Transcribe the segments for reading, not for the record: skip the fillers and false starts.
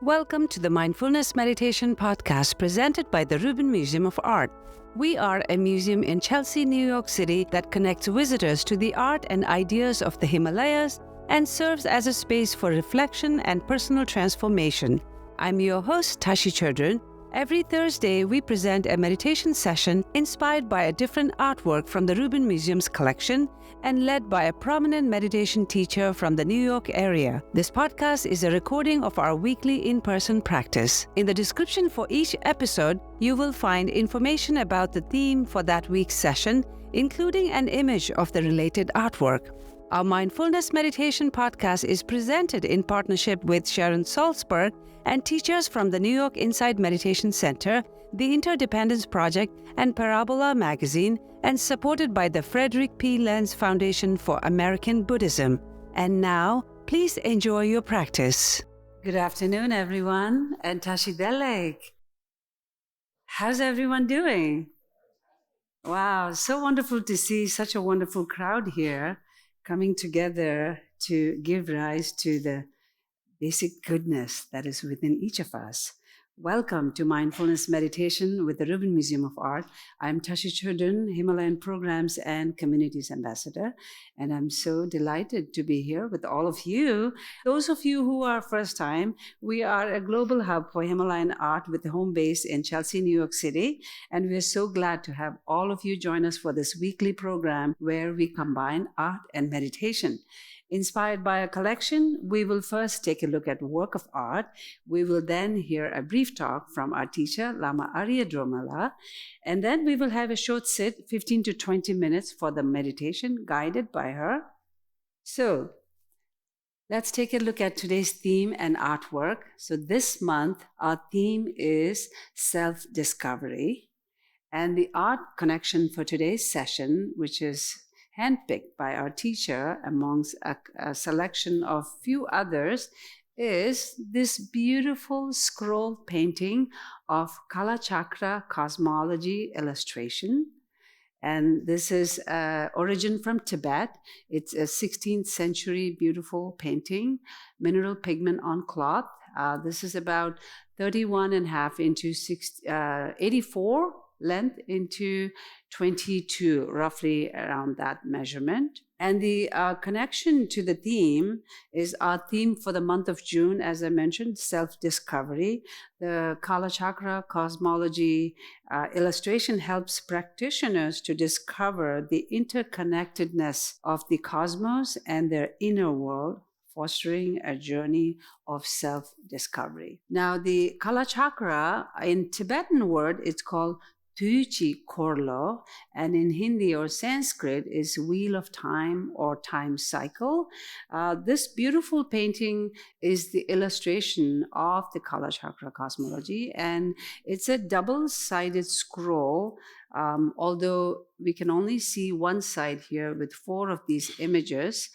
Welcome to the Mindfulness Meditation Podcast presented by the Rubin Museum of Art. We are a museum in Chelsea, New York City that connects visitors to the art and ideas of the Himalayas and serves as a space for reflection and personal transformation. I'm your host, Tashi Chudran. Every Thursday, we present a meditation session inspired by a different artwork from the Rubin Museum's collection and led by a prominent meditation teacher from the New York area. This podcast is a recording of our weekly in-person practice. In the description for each episode, you will find information about the theme for that week's session, including an image of the related artwork. Our Mindfulness Meditation Podcast is presented in partnership with Sharon Salzberg and teachers from the New York Insight Meditation Center, the Interdependence Project, and Parabola Magazine, and supported by the Frederick P. Lenz Foundation for American Buddhism. And now, please enjoy your practice. Good afternoon, everyone, and Tashi Delek. How's everyone doing? Wow, so wonderful to see such a wonderful crowd here coming together to give rise to the basic goodness that is within each of us. Welcome to Mindfulness Meditation with the Rubin Museum of Art. I'm Tashi Chudran, Himalayan Programs and Communities Ambassador, and I'm so delighted to be here with all of you. Those of you who are first time, we are a global hub for Himalayan art with a home base in Chelsea, New York City, and we're so glad to have all of you join us for this weekly program where we combine art and meditation. Inspired by a collection, we will first take a look at work of art. We will then hear a brief talk from our teacher, Lama Aria Drolma, and then we will have a short sit, 15 to 20 minutes for the meditation guided by her. So, let's take a look at today's theme and artwork. So this month, our theme is self-discovery. And the art connection for today's session, which is handpicked by our teacher amongst a selection of few others, is this beautiful scroll painting of Kala Chakra cosmology illustration. And this is origin from Tibet. It's a 16th century beautiful painting, mineral pigment on cloth. This is about 31 and a half into 84 length into 22, roughly around that measurement. And the connection to the theme is our theme for the month of June, as I mentioned, self-discovery. The Kala Chakra cosmology illustration helps practitioners to discover the interconnectedness of the cosmos and their inner world, fostering a journey of self-discovery. Now, the Kala Chakra, in Tibetan word, it's called Tuchi Korlo, and in Hindi or Sanskrit is Wheel of Time or Time Cycle. This beautiful painting is the illustration of the Kala Chakra cosmology, and it's a double-sided scroll, although we can only see one side here with 4 of these images.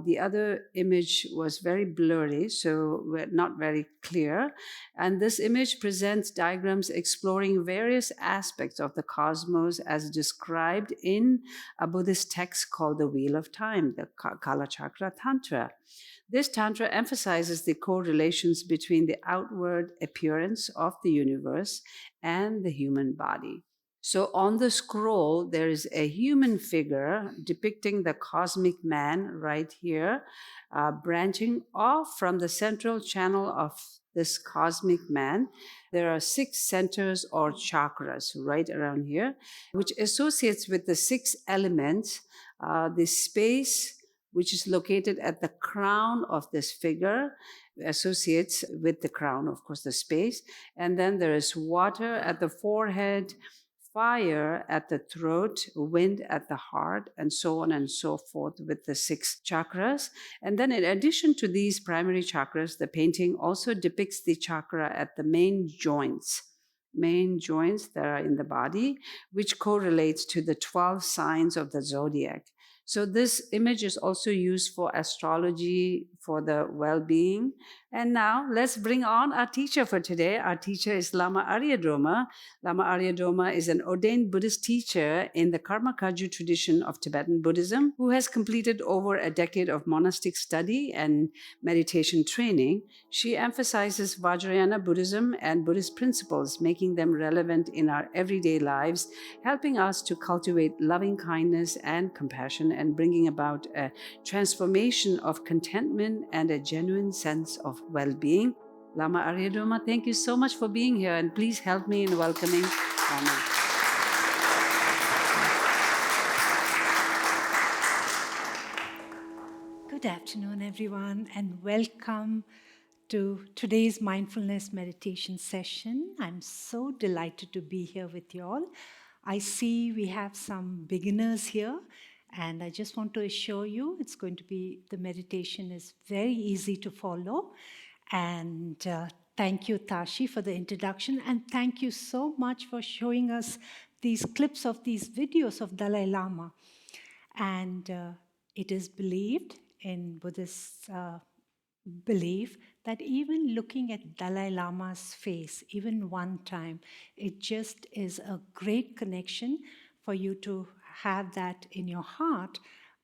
The other image was very blurry, so not very clear. And this image presents diagrams exploring various aspects of the cosmos as described in a Buddhist text called the Wheel of Time, the Kala Chakra Tantra. This Tantra emphasizes the correlations between the outward appearance of the universe and the human body. So on the scroll, there is a human figure depicting the cosmic man right here, branching off from the central channel of this cosmic man. There are 6 centers or chakras right around here, which associates with the 6 elements, the space, which is located at the crown of this figure, associates with the crown, of course, the space. And then there is water at the forehead, fire at the throat, wind at the heart, and so on and so forth with the 6 chakras. And then in addition to these primary chakras, the painting also depicts the chakra at the main joints that are in the body, which correlates to the 12 signs of the zodiac. So this image is also used for astrology, for the well-being. And now let's bring on our teacher for today. Our teacher is Lama Aria Drolma. Lama Aria Drolma is an ordained Buddhist teacher in the Karma Kagyu tradition of Tibetan Buddhism who has completed over a decade of monastic study and meditation training. She emphasizes Vajrayana Buddhism and Buddhist principles, making them relevant in our everyday lives, helping us to cultivate loving kindness and compassion and bringing about a transformation of contentment and a genuine sense of well-being. Lama Arya Drolma, thank you so much for being here, and please help me in welcoming Lama. Good afternoon, everyone, and welcome to today's mindfulness meditation session. I'm so delighted to be here with you all. I see we have some beginners here, and I just want to assure you the meditation is very easy to follow. And thank you, Tashi, for the introduction, and thank you so much for showing us these clips of these videos of Dalai Lama. And it is believed in Buddhist belief that even looking at Dalai Lama's face, even one time, it just is a great connection for you to have that in your heart.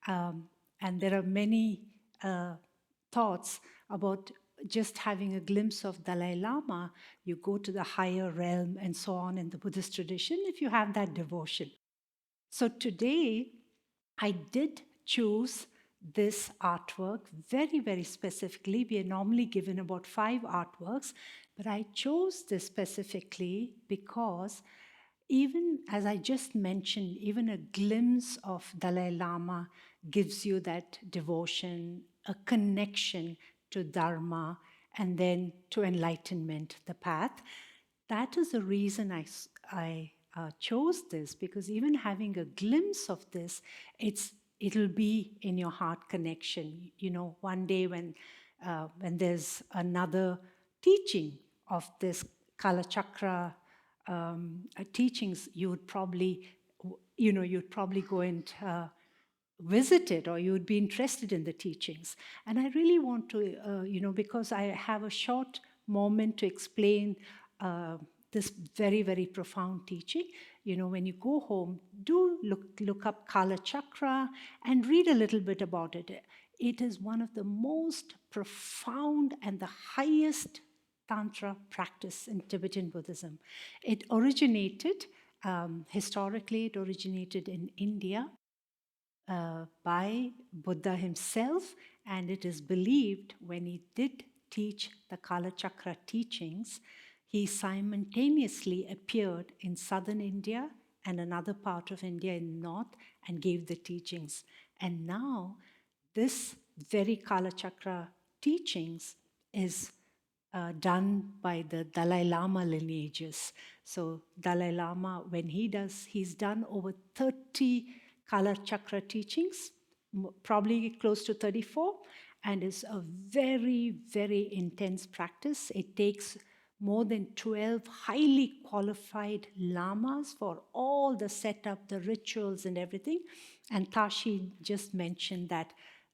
And there are many thoughts about just having a glimpse of Dalai Lama. You go to the higher realm and so on in the Buddhist tradition if you have that devotion. So today, I did choose this artwork very, very specifically. We are normally given about 5 artworks, but I chose this specifically because even as I just mentioned, even a glimpse of Dalai Lama gives you that devotion, a connection to Dharma, and then to enlightenment, the path. That is the reason I chose this, because even having a glimpse of this, it'll be in your heart connection. You know, one day when there's another teaching of this Kala Chakra teachings, you'd probably go and visit it, or you would be interested in the teachings. And I really want to, because I have a short moment to explain this very, very profound teaching. You know, when you go home, do look up Kala Chakra and read a little bit about it. It is one of the most profound and the highest Tantra practice in Tibetan Buddhism. It originated, historically, it originated in India by Buddha himself, and it is believed when he did teach the Kala Chakra teachings, he simultaneously appeared in southern India and another part of India in north and gave the teachings. And now this very Kala Chakra teachings is done by the Dalai Lama lineages. So Dalai Lama, when he's done over 30 Kala Chakra teachings, probably close to 34, and it's a very, very intense practice. It takes more than 12 highly qualified lamas for all the setup, the rituals and everything. And Tashi just mentioned that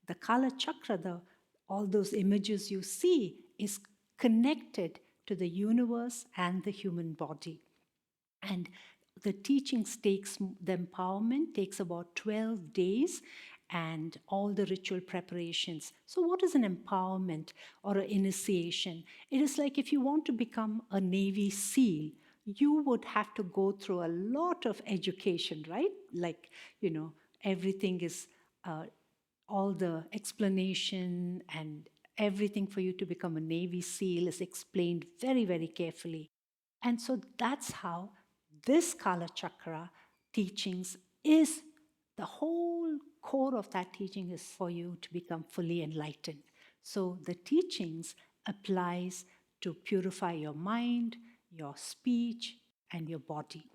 the Kala Chakra, all those images you see, is connected to the universe and the human body. And the teachings the empowerment takes about 12 days and all the ritual preparations. So what is an empowerment or an initiation? It is like if you want to become a Navy SEAL, you would have to go through a lot of education, right? Like, everything is, all the explanation and everything for you to become a Navy SEAL is explained very, very carefully. And so that's how this Kala Chakra teachings is, the whole core of that teaching is for you to become fully enlightened. So the teachings applies to purify your mind, your speech, and your body,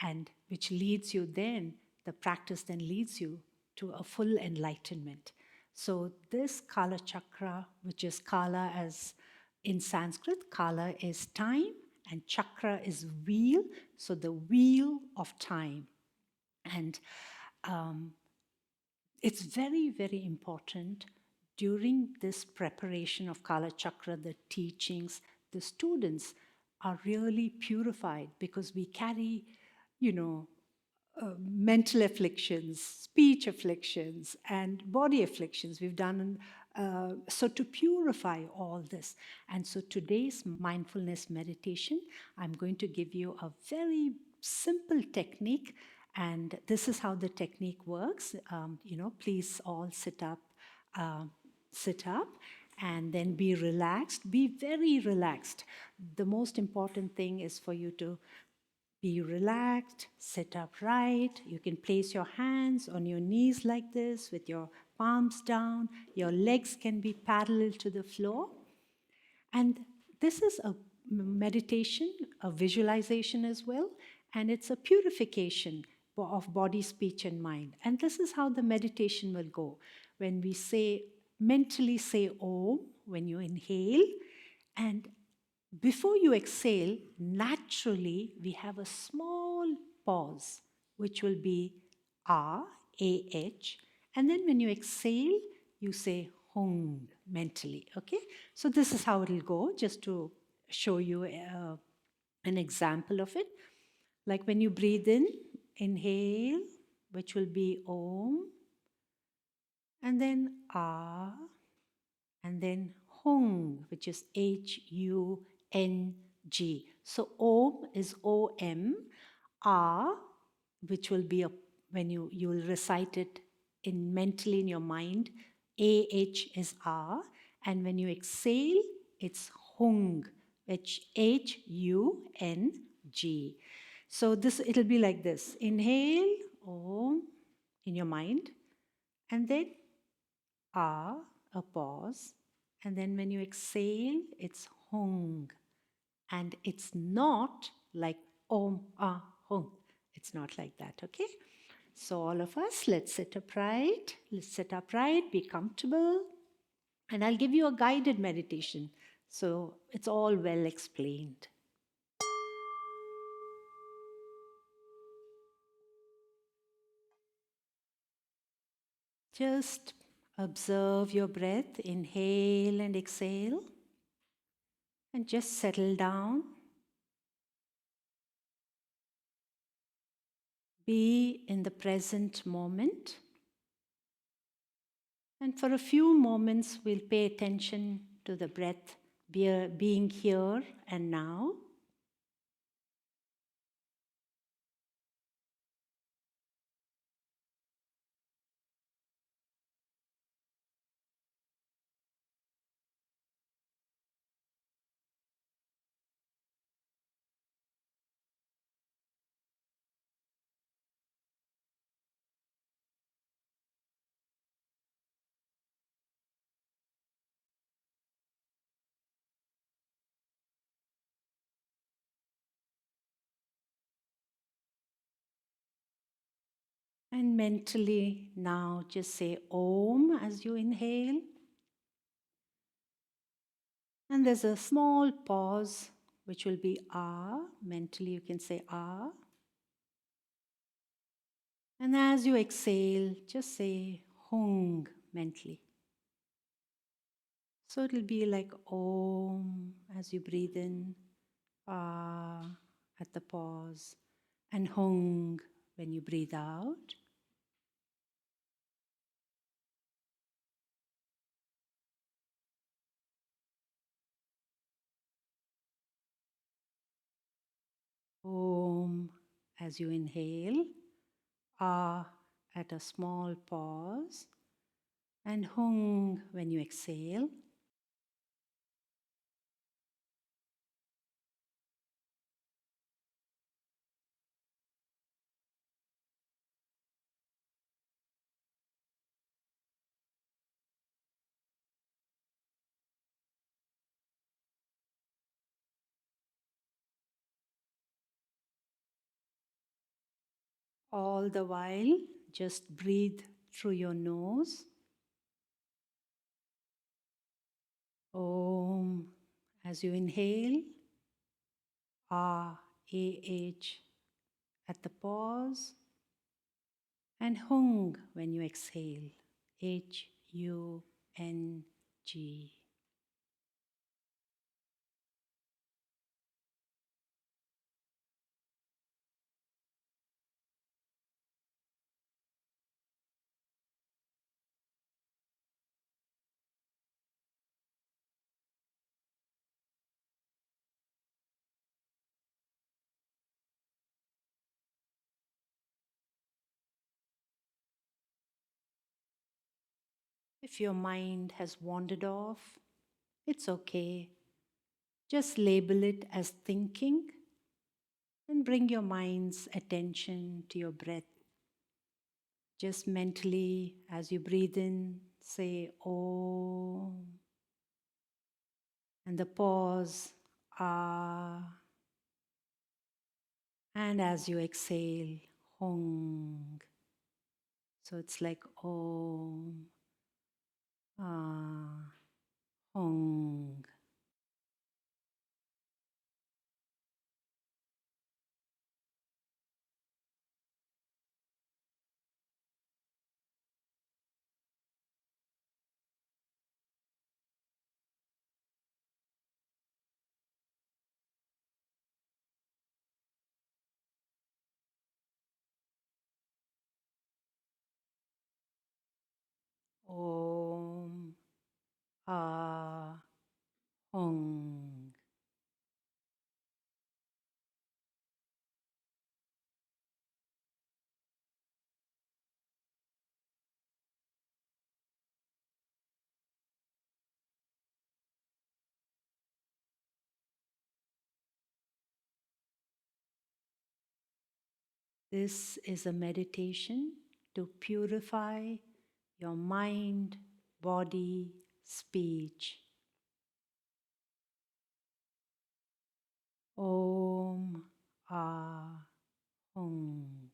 and which leads you then, the practice then leads you to a full enlightenment. So this Kala Chakra, which is Kala as in Sanskrit, Kala is time and Chakra is wheel, so the wheel of time. And it's very, very important during this preparation of Kala Chakra, the teachings, the students are really purified because we carry, you know, mental afflictions, speech afflictions, and body afflictions. We've done so to purify all this. And so today's mindfulness meditation, I'm going to give you a very simple technique. And this is how the technique works. Please all sit up, and then be relaxed. Be very relaxed. The most important thing is for you to be relaxed, sit upright. You can place your hands on your knees like this with your palms down. Your legs can be parallel to the floor. And this is a meditation, a visualization as well, and it's a purification of body, speech, and mind. And this is how the meditation will go. When we mentally say Om, when you inhale, and before you exhale, naturally, we have a small pause, which will be A-H. And then when you exhale, you say Hung mentally, okay? So this is how it'll go, just to show you an example of it. Like when you breathe in, inhale, which will be Om, and then Ah, and then Hung, which is H-U-N-G. So Om is O-M, Ah, which will be when you will recite it mentally in your mind, A-H is Ah, and when you exhale, it's Hung, which H-U-N-G. So it'll be like this. Inhale, Om, in your mind, and then Ah, a pause, and then when you exhale, it's Hung. And it's not like Om, Ah, Hung. It's not like that, okay? So all of us, let's sit upright. Let's sit upright, be comfortable. And I'll give you a guided meditation. So it's all well explained. Just observe your breath, inhale and exhale, and just settle down. Be in the present moment. And for a few moments, we'll pay attention to the breath being here and now. And mentally now just say Om as you inhale. And there's a small pause, which will be Ah. Mentally you can say Ah. And as you exhale, just say Hung mentally. So it'll be like Om as you breathe in, Ah at the pause, and Hung when you breathe out. Om as you inhale, Ah at a small pause, and Hung when you exhale. All the while, just breathe through your nose. Om as you inhale, Ah, A-H at the pause, And hung when you exhale. H-U-N-G. If your mind has wandered off, it's okay. Just label it as thinking and bring your mind's attention to your breath. Just mentally, as you breathe in, say Om. And the pause, Ah. And as you exhale, Hong. So it's like Om, Ah, Hong. Om, Ah, Hong. This is a meditation to purify your mind, body, speech. Om, Ah, Hong.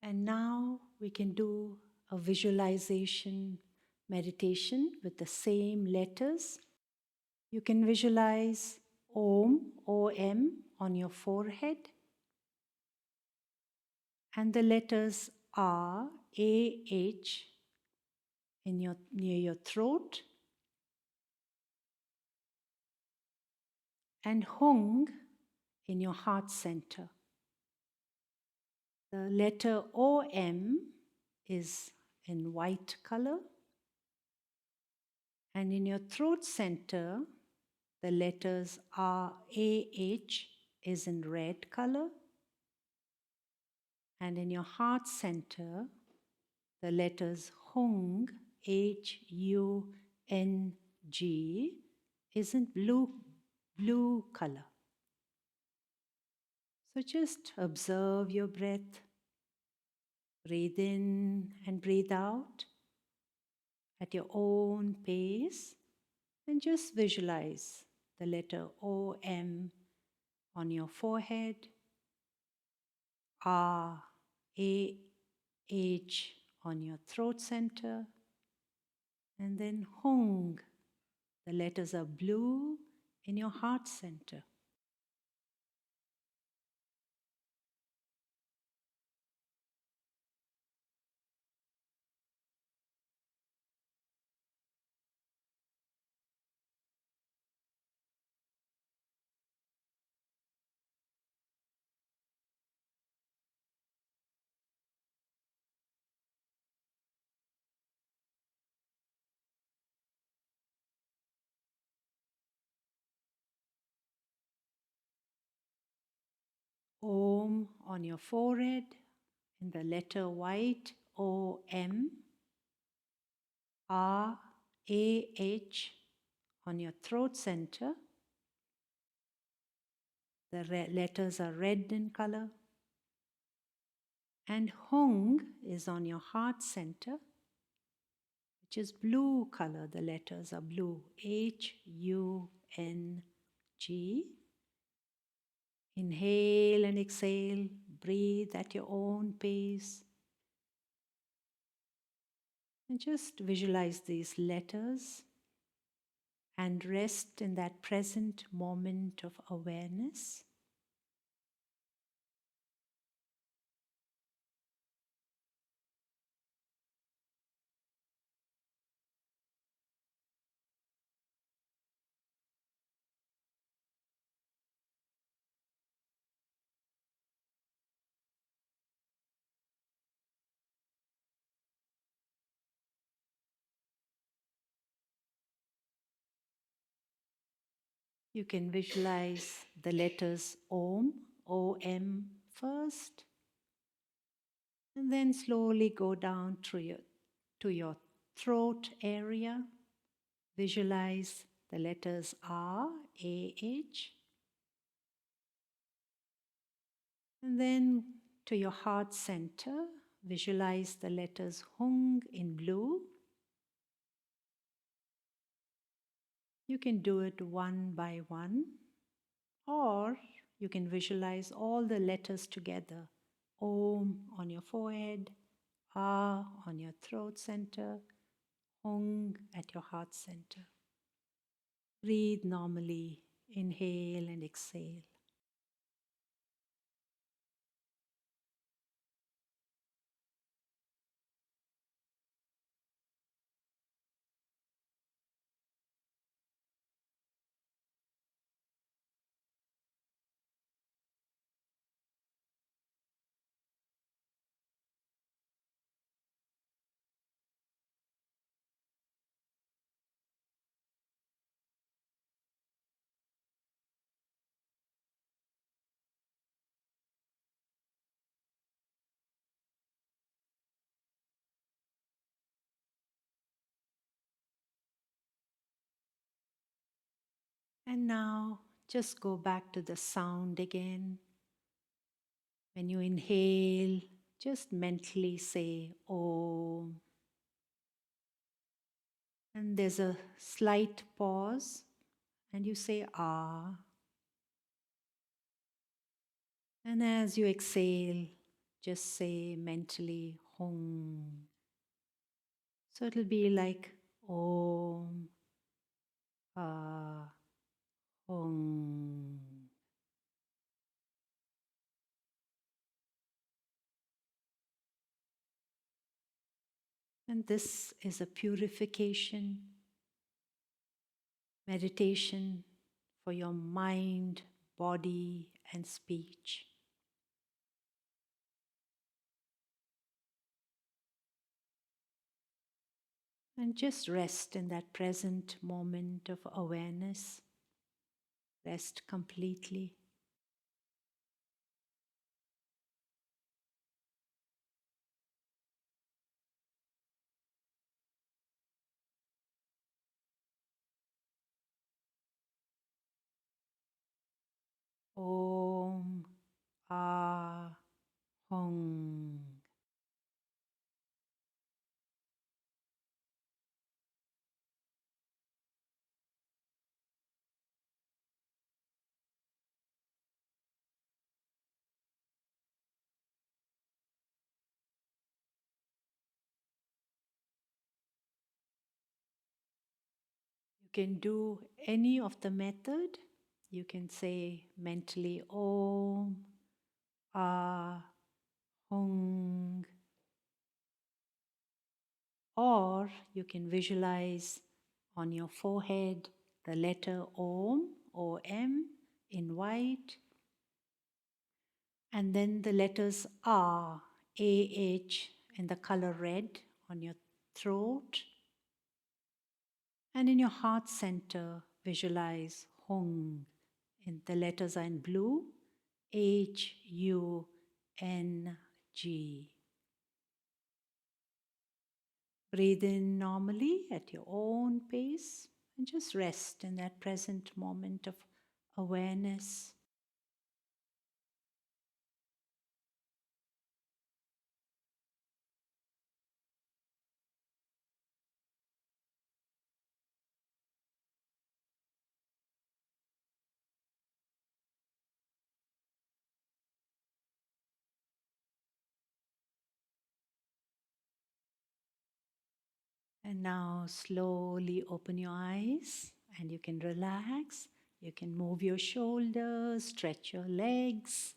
And now we can do a visualization meditation with the same letters. You can visualize Om, O-M on your forehead, and the letters R, A-H near your throat, and Hung in your heart center. The letter O-M is in white color, and in your throat center, the letters R-A-H is in red color, and in your heart center, the letters Hung, H-U-N-G, is in blue color. So just observe your breath. Breathe in and breathe out at your own pace, and just visualize the letter O-M on your forehead, R-A-H on your throat center, and then Hung. The letters are blue in your heart center. Om on your forehead in the letter white, O-M, R-A-H on your throat center. The letters are red in color. And Hung is on your heart center, which is blue color. The letters are blue. H-U-N-G. Inhale and exhale. Breathe at your own pace. And just visualize these letters and rest in that present moment of awareness. You can visualize the letters Om, O-M first, and then slowly go down to your throat area. Visualize the letters R, A-H, and then to your heart center. Visualize the letters Hung in blue. You can do it one by one, or you can visualize all the letters together. Om on your forehead, Ah on your throat center, Hung at your heart center. Breathe normally. Inhale and exhale. And now just go back to the sound again. When you inhale, just mentally say Om. And there's a slight pause, and you say Ah. And as you exhale, just say mentally Hum. So it'll be like Om, Ah, Hum. And this is a purification meditation for your mind, body, and speech. And just rest in that present moment of awareness. Rest completely. Om, Ah, Hum. You can do any of the method. You can say mentally Om, Ah, Hung, or you can visualize on your forehead the letter Om, O-M in white, and then the letters R, A-H in the color red on your throat. And in your heart center, visualize Hung. And the letters are in blue, H-U-N-G. Breathe in normally at your own pace and just rest in that present moment of awareness. And now slowly open your eyes and you can relax. You can move your shoulders, stretch your legs.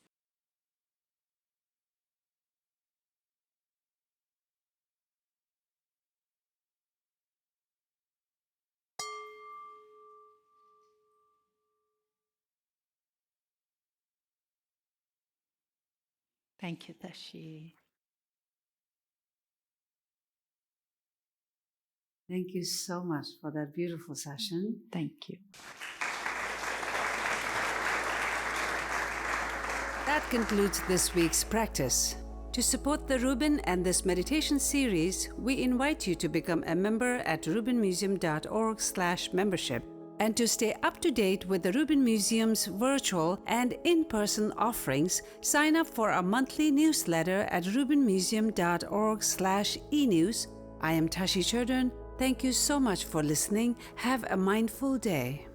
Thank you, Tashi. Thank you so much for that beautiful session. Thank you. That concludes this week's practice. To support the Rubin and this meditation series, we invite you to become a member at rubinmuseum.org/membership. And to stay up to date with the Rubin Museum's virtual and in-person offerings, sign up for our monthly newsletter at rubinmuseum.org/e-news. I am Tashi Chodron. Thank you so much for listening. Have a mindful day.